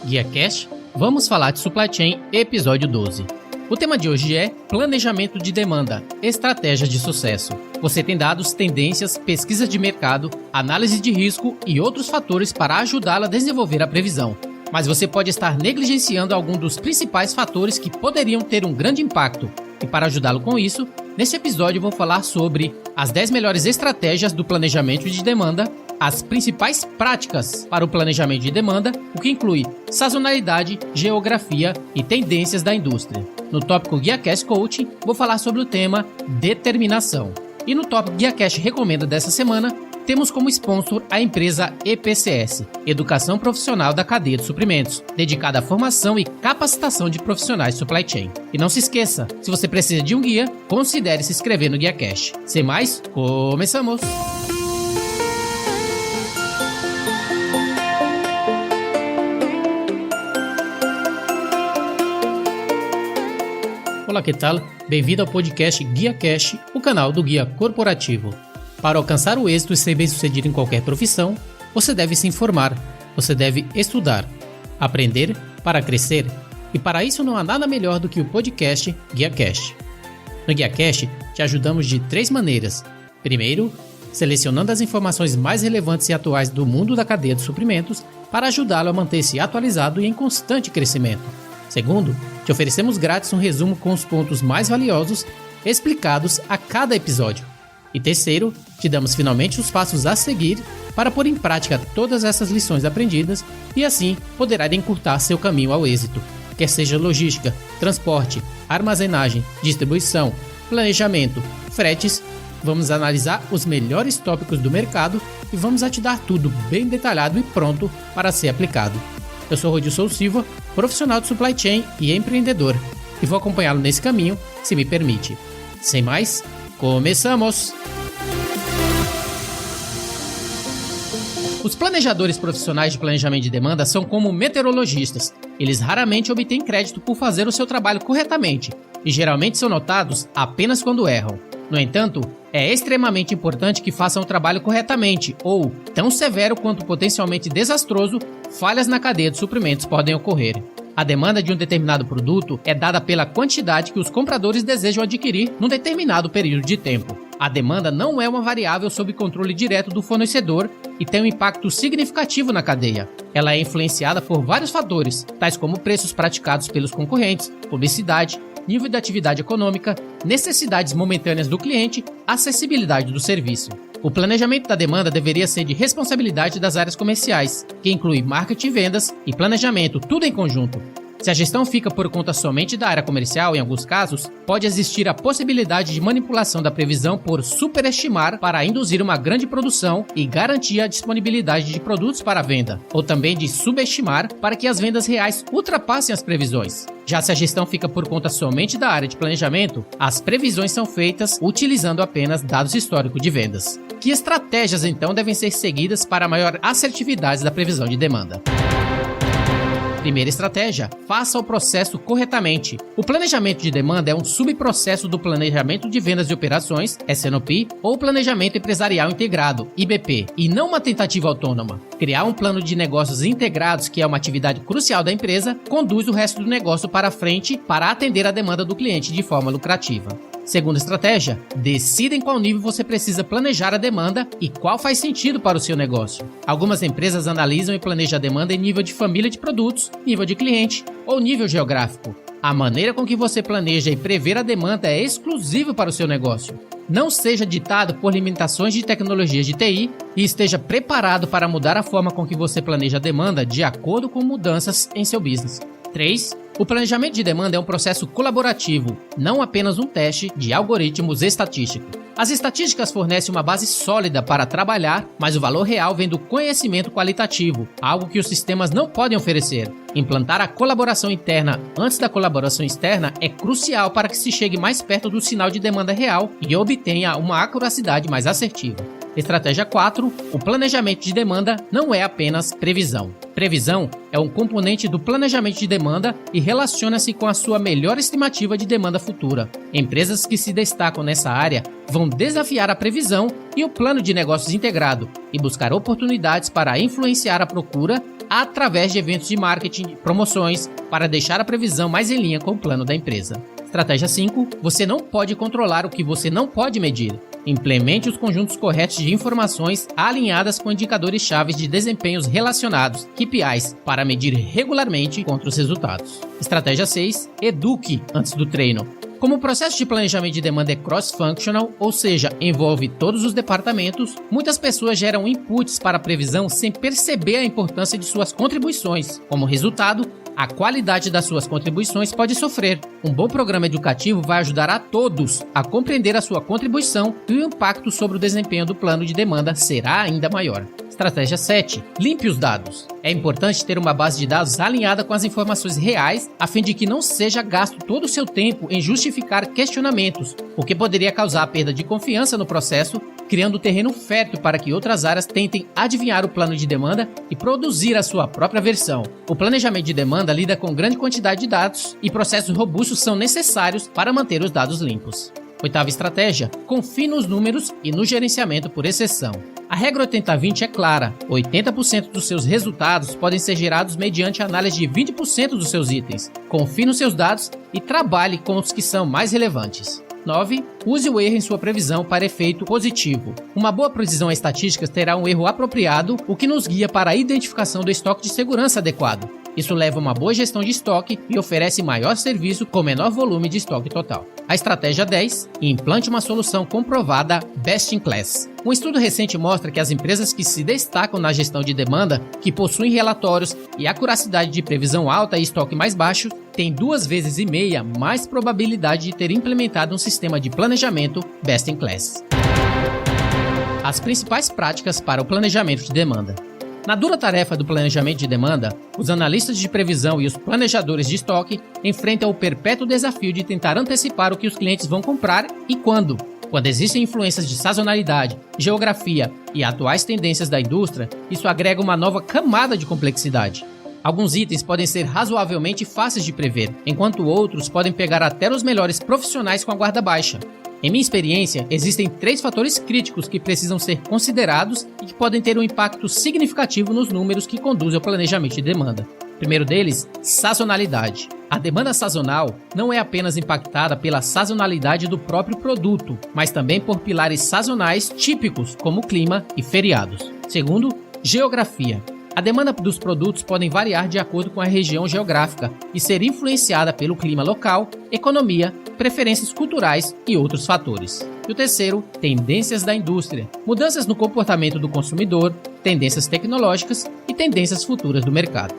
Guia Cash, vamos falar de Supply Chain, episódio 12. O tema de hoje é planejamento de demanda, estratégias de sucesso. Você tem dados, tendências, pesquisas de mercado, análise de risco e outros fatores para ajudá-lo a desenvolver a previsão. Mas você pode estar negligenciando algum dos principais fatores que poderiam ter um grande impacto. E para ajudá-lo com isso, nesse episódio eu vou falar sobre as 10 melhores estratégias do planejamento de demanda, as principais práticas para o planejamento de demanda, o que inclui sazonalidade, geografia e tendências da indústria. No tópico Guia Cash Coaching, vou falar sobre o tema determinação. E no tópico Guia Cash Recomenda dessa semana, temos como sponsor a empresa EPCS, Educação Profissional da Cadeia de Suprimentos, dedicada à formação e capacitação de profissionais de supply chain. E não se esqueça, se você precisa de um guia, considere se inscrever no Guia Cash. Sem mais, começamos! Olá, que tal? Bem-vindo ao podcast Guia Cash, o canal do Guia Corporativo. Para alcançar o êxito e ser bem-sucedido em qualquer profissão, você deve se informar, você deve estudar, aprender para crescer, e para isso não há nada melhor do que o podcast Guia Cash. No Guia Cash, te ajudamos de 3 maneiras. Primeiro, selecionando as informações mais relevantes e atuais do mundo da cadeia de suprimentos para ajudá-lo a manter-se atualizado e em constante crescimento. Segundo, te oferecemos grátis um resumo com os pontos mais valiosos explicados a cada episódio. E terceiro, te damos finalmente os passos a seguir para pôr em prática todas essas lições aprendidas e assim poderá encurtar seu caminho ao êxito. Quer seja logística, transporte, armazenagem, distribuição, planejamento, fretes, vamos analisar os melhores tópicos do mercado e vamos te dar tudo bem detalhado e pronto para ser aplicado. Eu sou Rodilson Silva, profissional de supply chain e empreendedor, e vou acompanhá-lo nesse caminho, se me permite. Sem mais, começamos! Os planejadores profissionais de planejamento de demanda são como meteorologistas. Eles raramente obtêm crédito por fazer o seu trabalho corretamente, e geralmente são notados apenas quando erram. No entanto, é extremamente importante que façam o trabalho corretamente ou, tão severo quanto potencialmente desastroso, falhas na cadeia de suprimentos podem ocorrer. A demanda de um determinado produto é dada pela quantidade que os compradores desejam adquirir num determinado período de tempo. A demanda não é uma variável sob controle direto do fornecedor e tem um impacto significativo na cadeia. Ela é influenciada por vários fatores, tais como preços praticados pelos concorrentes, publicidade, nível de atividade econômica, necessidades momentâneas do cliente, acessibilidade do serviço. O planejamento da demanda deveria ser de responsabilidade das áreas comerciais, que inclui marketing e vendas e planejamento, tudo em conjunto. Se a gestão fica por conta somente da área comercial, em alguns casos, pode existir a possibilidade de manipulação da previsão por superestimar para induzir uma grande produção e garantir a disponibilidade de produtos para a venda, ou também de subestimar para que as vendas reais ultrapassem as previsões. Já se a gestão fica por conta somente da área de planejamento, as previsões são feitas utilizando apenas dados históricos de vendas. Que estratégias, então, devem ser seguidas para a maior assertividade da previsão de demanda? Primeira estratégia, faça o processo corretamente. O planejamento de demanda é um subprocesso do planejamento de vendas e operações, S&OP, ou planejamento empresarial integrado, IBP, e não uma tentativa autônoma. Criar um plano de negócios integrados, que é uma atividade crucial da empresa, conduz o resto do negócio para frente para atender a demanda do cliente de forma lucrativa. Segunda estratégia, decida em qual nível você precisa planejar a demanda e qual faz sentido para o seu negócio. Algumas empresas analisam e planejam a demanda em nível de família de produtos, nível de cliente ou nível geográfico. A maneira com que você planeja e prever a demanda é exclusiva para o seu negócio. Não seja ditado por limitações de tecnologias de TI e esteja preparado para mudar a forma com que você planeja a demanda de acordo com mudanças em seu business. 3. O planejamento de demanda é um processo colaborativo, não apenas um teste de algoritmos estatísticos. As estatísticas fornecem uma base sólida para trabalhar, mas o valor real vem do conhecimento qualitativo, algo que os sistemas não podem oferecer. Implantar a colaboração interna antes da colaboração externa é crucial para que se chegue mais perto do sinal de demanda real e obtenha uma acuracidade mais assertiva. Estratégia 4. O planejamento de demanda não é apenas previsão. Previsão é um componente do planejamento de demanda e relaciona-se com a sua melhor estimativa de demanda futura. Empresas que se destacam nessa área vão desafiar a previsão e o plano de negócios integrado e buscar oportunidades para influenciar a procura, através de eventos de marketing e promoções para deixar a previsão mais em linha com o plano da empresa. Estratégia 5. Você não pode controlar o que você não pode medir. Implemente os conjuntos corretos de informações alinhadas com indicadores-chave de desempenhos relacionados, KPIs, para medir regularmente contra os resultados. Estratégia 6. Eduque antes do treino. Como o processo de planejamento de demanda é cross-functional, ou seja, envolve todos os departamentos, muitas pessoas geram inputs para a previsão sem perceber a importância de suas contribuições. Como resultado, a qualidade das suas contribuições pode sofrer. Um bom programa educativo vai ajudar a todos a compreender a sua contribuição e o impacto sobre o desempenho do plano de demanda será ainda maior. Estratégia 7. Limpe os dados. É importante ter uma base de dados alinhada com as informações reais, a fim de que não seja gasto todo o seu tempo em justificar questionamentos, o que poderia causar a perda de confiança no processo, criando terreno fértil para que outras áreas tentem adivinhar o plano de demanda e produzir a sua própria versão. O planejamento de demanda lida com grande quantidade de dados e processos robustos são necessários para manter os dados limpos. Oitava estratégia, confie nos números e no gerenciamento por exceção. A regra 80-20 é clara, 80% dos seus resultados podem ser gerados mediante a análise de 20% dos seus itens. Confie nos seus dados e trabalhe com os que são mais relevantes. 9. Use o erro em sua previsão para efeito positivo. Uma boa precisão em estatísticas terá um erro apropriado, o que nos guia para a identificação do estoque de segurança adequado. Isso leva a uma boa gestão de estoque e oferece maior serviço com menor volume de estoque total. A estratégia 10. Implante uma solução comprovada best in class. Um estudo recente mostra que as empresas que se destacam na gestão de demanda, que possuem relatórios e acuracidade de previsão alta e estoque mais baixo, têm 2,5 vezes mais probabilidade de ter implementado um sistema de planejamento best in class. As principais práticas para o planejamento de demanda. Na dura tarefa do planejamento de demanda, os analistas de previsão e os planejadores de estoque enfrentam o perpétuo desafio de tentar antecipar o que os clientes vão comprar e quando. Quando existem influências de sazonalidade, geografia e atuais tendências da indústria, isso agrega uma nova camada de complexidade. Alguns itens podem ser razoavelmente fáceis de prever, enquanto outros podem pegar até os melhores profissionais com a guarda baixa. Em minha experiência, existem 3 fatores críticos que precisam ser considerados e que podem ter um impacto significativo nos números que conduzem ao planejamento de demanda. O primeiro deles, sazonalidade. A demanda sazonal não é apenas impactada pela sazonalidade do próprio produto, mas também por pilares sazonais típicos, como clima e feriados. Segundo, geografia. A demanda dos produtos podem variar de acordo com a região geográfica e ser influenciada pelo clima local, economia, preferências culturais e outros fatores. E o terceiro, tendências da indústria. Mudanças no comportamento do consumidor, tendências tecnológicas e tendências futuras do mercado.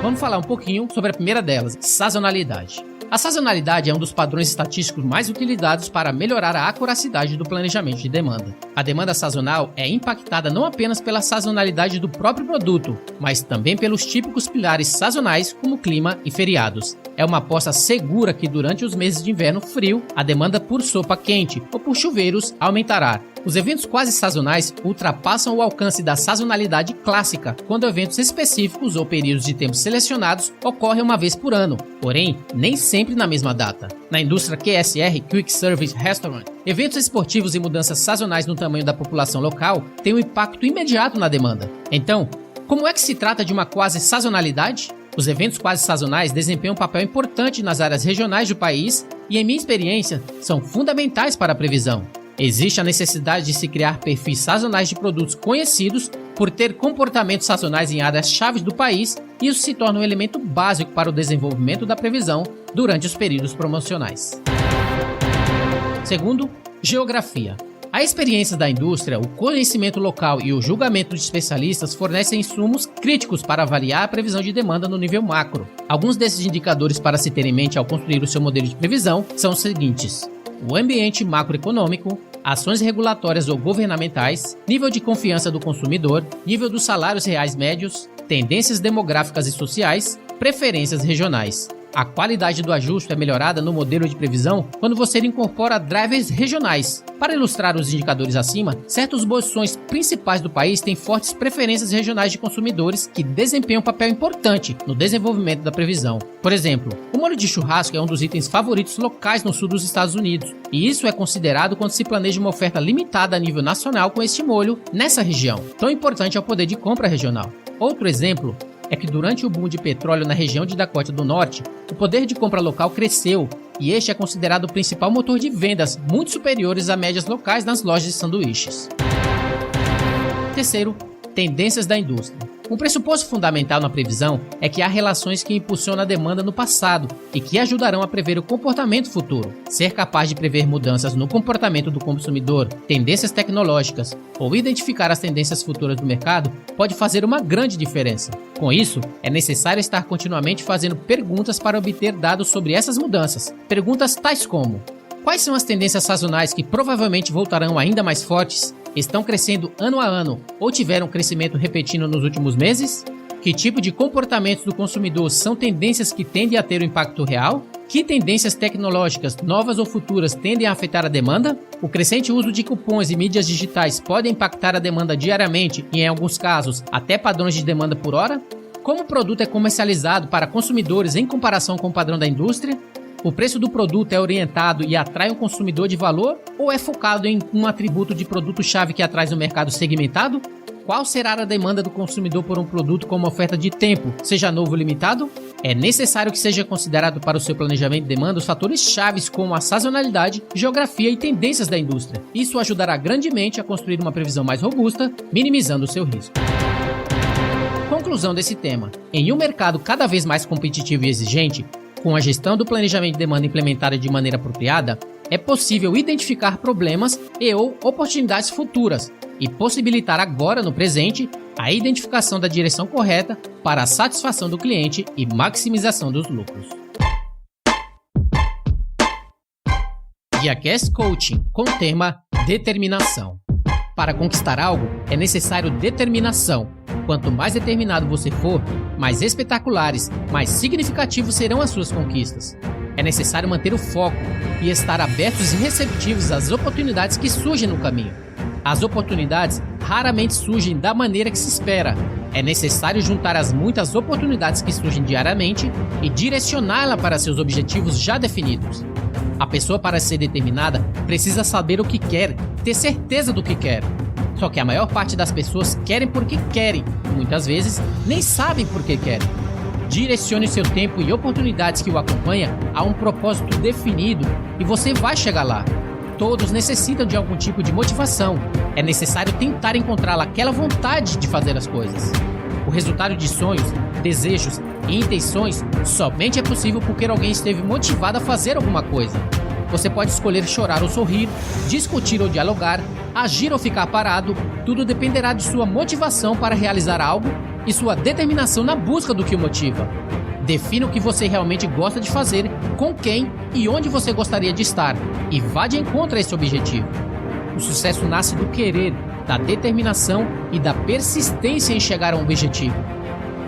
Vamos falar um pouquinho sobre a primeira delas, sazonalidade. A sazonalidade é um dos padrões estatísticos mais utilizados para melhorar a acuracidade do planejamento de demanda. A demanda sazonal é impactada não apenas pela sazonalidade do próprio produto, mas também pelos típicos pilares sazonais como clima e feriados. É uma aposta segura que durante os meses de inverno frio, a demanda por sopa quente ou por chuveiros aumentará. Os eventos quase sazonais ultrapassam o alcance da sazonalidade clássica, quando eventos específicos ou períodos de tempo selecionados ocorrem uma vez por ano, porém, nem sempre na mesma data. Na indústria QSR, Quick Service Restaurant, eventos esportivos e mudanças sazonais no tamanho da população local têm um impacto imediato na demanda. Então, como é que se trata de uma quase sazonalidade? Os eventos quase sazonais desempenham um papel importante nas áreas regionais do país e, em minha experiência, são fundamentais para a previsão. Existe a necessidade de se criar perfis sazonais de produtos conhecidos por ter comportamentos sazonais em áreas-chave do país e isso se torna um elemento básico para o desenvolvimento da previsão durante os períodos promocionais. Segundo, geografia. A experiência da indústria, o conhecimento local e o julgamento de especialistas fornecem insumos críticos para avaliar a previsão de demanda no nível macro. Alguns desses indicadores para se ter em mente ao construir o seu modelo de previsão são os seguintes: o ambiente macroeconômico, ações regulatórias ou governamentais, nível de confiança do consumidor, nível dos salários reais médios, tendências demográficas e sociais, preferências regionais. A qualidade do ajuste é melhorada no modelo de previsão quando você incorpora drivers regionais. Para ilustrar os indicadores acima, certas posições principais do país têm fortes preferências regionais de consumidores que desempenham um papel importante no desenvolvimento da previsão. Por exemplo, o molho de churrasco é um dos itens favoritos locais no sul dos Estados Unidos, e isso é considerado quando se planeja uma oferta limitada a nível nacional com este molho nessa região, tão importante ao poder de compra regional. Outro exemplo é que durante o boom de petróleo na região de Dakota do Norte, o poder de compra local cresceu e este é considerado o principal motor de vendas, muito superiores a médias locais nas lojas de sanduíches. Terceiro, tendências da indústria. Um pressuposto fundamental na previsão é que há relações que impulsionam a demanda no passado e que ajudarão a prever o comportamento futuro. Ser capaz de prever mudanças no comportamento do consumidor, tendências tecnológicas ou identificar as tendências futuras do mercado pode fazer uma grande diferença. Com isso, é necessário estar continuamente fazendo perguntas para obter dados sobre essas mudanças. Perguntas tais como: quais são as tendências sazonais que provavelmente voltarão ainda mais fortes? Estão crescendo ano a ano ou tiveram crescimento repetido nos últimos meses? Que tipo de comportamentos do consumidor são tendências que tendem a ter um impacto real? Que tendências tecnológicas, novas ou futuras, tendem a afetar a demanda? O crescente uso de cupons e mídias digitais pode impactar a demanda diariamente e, em alguns casos, até padrões de demanda por hora? Como o produto é comercializado para consumidores em comparação com o padrão da indústria? O preço do produto é orientado e atrai um consumidor de valor ou é focado em um atributo de produto-chave que atrai no mercado segmentado? Qual será a demanda do consumidor por um produto com uma oferta de tempo, seja novo ou limitado? É necessário que seja considerado para o seu planejamento de demanda os fatores chaves como a sazonalidade, geografia e tendências da indústria. Isso ajudará grandemente a construir uma previsão mais robusta, minimizando o seu risco. Conclusão desse tema. Em um mercado cada vez mais competitivo e exigente, com a gestão do planejamento de demanda implementada de maneira apropriada, é possível identificar problemas e/ou oportunidades futuras e possibilitar agora, no presente, a identificação da direção correta para a satisfação do cliente e maximização dos lucros. GuiaCast Coaching, com o tema Determinação. Para conquistar algo, é necessário determinação. Quanto mais determinado você for, mais espetaculares, mais significativos serão as suas conquistas. É necessário manter o foco e estar abertos e receptivos às oportunidades que surgem no caminho. As oportunidades raramente surgem da maneira que se espera. É necessário juntar as muitas oportunidades que surgem diariamente e direcioná-la para seus objetivos já definidos. A pessoa, para ser determinada, precisa saber o que quer, ter certeza do que quer. Só que a maior parte das pessoas querem porque querem, e muitas vezes nem sabem por que querem. Direcione seu tempo e oportunidades que o acompanham a um propósito definido e você vai chegar lá. Todos necessitam de algum tipo de motivação. É necessário tentar encontrar aquela vontade de fazer as coisas. O resultado de sonhos, desejos e intenções somente é possível porque alguém esteve motivado a fazer alguma coisa. Você pode escolher chorar ou sorrir, discutir ou dialogar, agir ou ficar parado, tudo dependerá de sua motivação para realizar algo e sua determinação na busca do que o motiva. Defina o que você realmente gosta de fazer, com quem e onde você gostaria de estar, e vá de encontro a esse objetivo. O sucesso nasce do querer, da determinação e da persistência em chegar a um objetivo.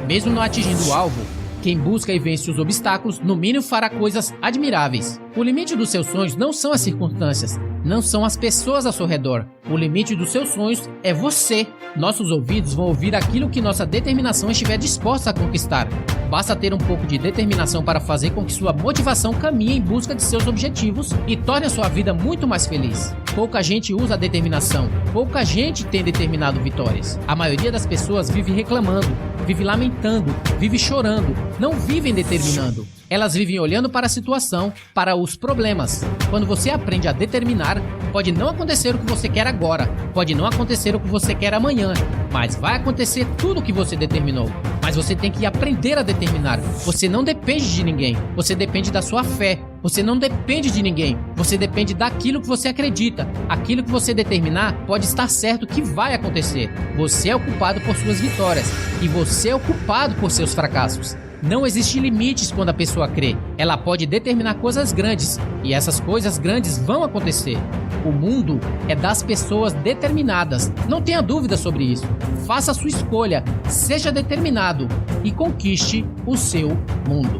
Mesmo não atingindo o alvo, quem busca e vence os obstáculos, no mínimo fará coisas admiráveis. O limite dos seus sonhos não são as circunstâncias, não são as pessoas ao seu redor. O limite dos seus sonhos é você. Nossos ouvidos vão ouvir aquilo que nossa determinação estiver disposta a conquistar. Basta ter um pouco de determinação para fazer com que sua motivação caminhe em busca de seus objetivos e torne a sua vida muito mais feliz. Pouca gente usa a determinação, pouca gente tem determinado vitórias. A maioria das pessoas vive reclamando, vive lamentando, vive chorando, não vivem determinando. Elas vivem olhando para a situação, para os problemas. Quando você aprende a determinar, pode não acontecer o que você quer agora, pode não acontecer o que você quer amanhã, mas vai acontecer tudo o que você determinou. Mas você tem que aprender a determinar. Você não depende de ninguém, você depende da sua fé. Você não depende de ninguém, você depende daquilo que você acredita. Aquilo que você determinar pode estar certo que vai acontecer. Você é o culpado por suas vitórias e você é o culpado por seus fracassos. Não existem limites quando a pessoa crê. Ela pode determinar coisas grandes e essas coisas grandes vão acontecer. O mundo é das pessoas determinadas. Não tenha dúvida sobre isso. Faça a sua escolha, seja determinado e conquiste o seu mundo.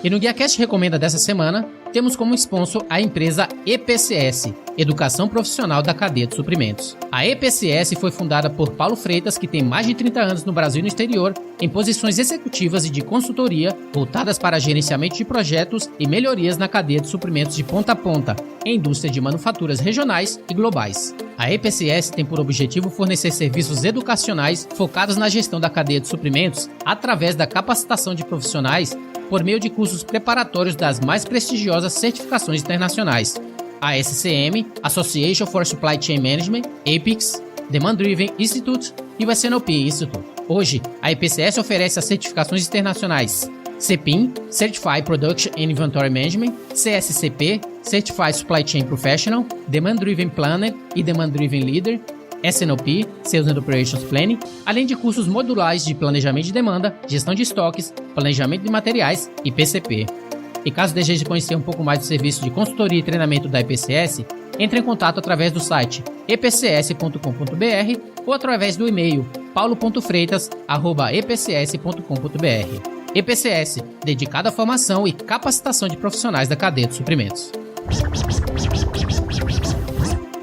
E no GuiaCast Recomenda dessa semana, temos como sponsor a empresa EPCS, Educação Profissional da Cadeia de Suprimentos. A EPCS foi fundada por Paulo Freitas, que tem mais de 30 anos no Brasil e no exterior, em posições executivas e de consultoria, voltadas para gerenciamento de projetos e melhorias na cadeia de suprimentos de ponta a ponta, em indústria de manufaturas regionais e globais. A EPCS tem por objetivo fornecer serviços educacionais focados na gestão da cadeia de suprimentos através da capacitação de profissionais por meio de cursos preparatórios das mais prestigiosas certificações internacionais: a SCM, Association for Supply Chain Management, APICS, Demand Driven Institute e o SNOP Institute. Hoje, a EPCS oferece as certificações internacionais CPIM, Certified Production and Inventory Management, CSCP, Certified Supply Chain Professional, Demand Driven Planner e Demand Driven Leader, SNOP, Sales and Operations Planning, além de cursos modulares de planejamento de demanda, gestão de estoques, planejamento de materiais e PCP. E caso deseje conhecer um pouco mais do serviço de consultoria e treinamento da EPCS, entre em contato através do site epcs.com.br ou através do e-mail paulo.freitas@epcs.com.br. EPCS, dedicada à formação e capacitação de profissionais da cadeia de suprimentos.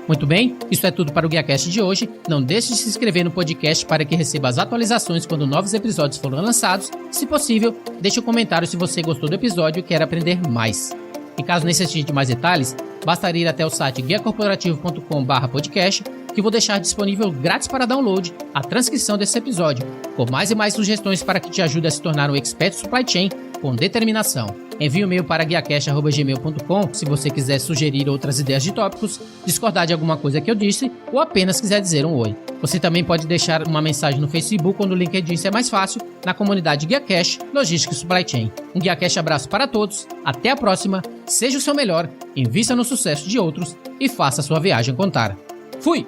Muito bem, isso é tudo para o GuiaCast de hoje. Não deixe de se inscrever no podcast para que receba as atualizações quando novos episódios forem lançados. Se possível, deixe um comentário se você gostou do episódio e quer aprender mais. E caso necessite de mais detalhes, basta ir até o site guiacorporativo.com/podcast, que vou deixar disponível grátis para download a transcrição desse episódio, com mais e mais sugestões para que te ajude a se tornar um expert supply chain com determinação. Envie um e-mail para guiacast@gmail.com se você quiser sugerir outras ideias de tópicos, discordar de alguma coisa que eu disse ou apenas quiser dizer um oi. Você também pode deixar uma mensagem no Facebook ou no LinkedIn, se é mais fácil, na comunidade GuiaCast Logística e Supply Chain. Um GuiaCast abraço para todos, até a próxima, seja o seu melhor, invista no sucesso de outros e faça a sua viagem contar. Fui!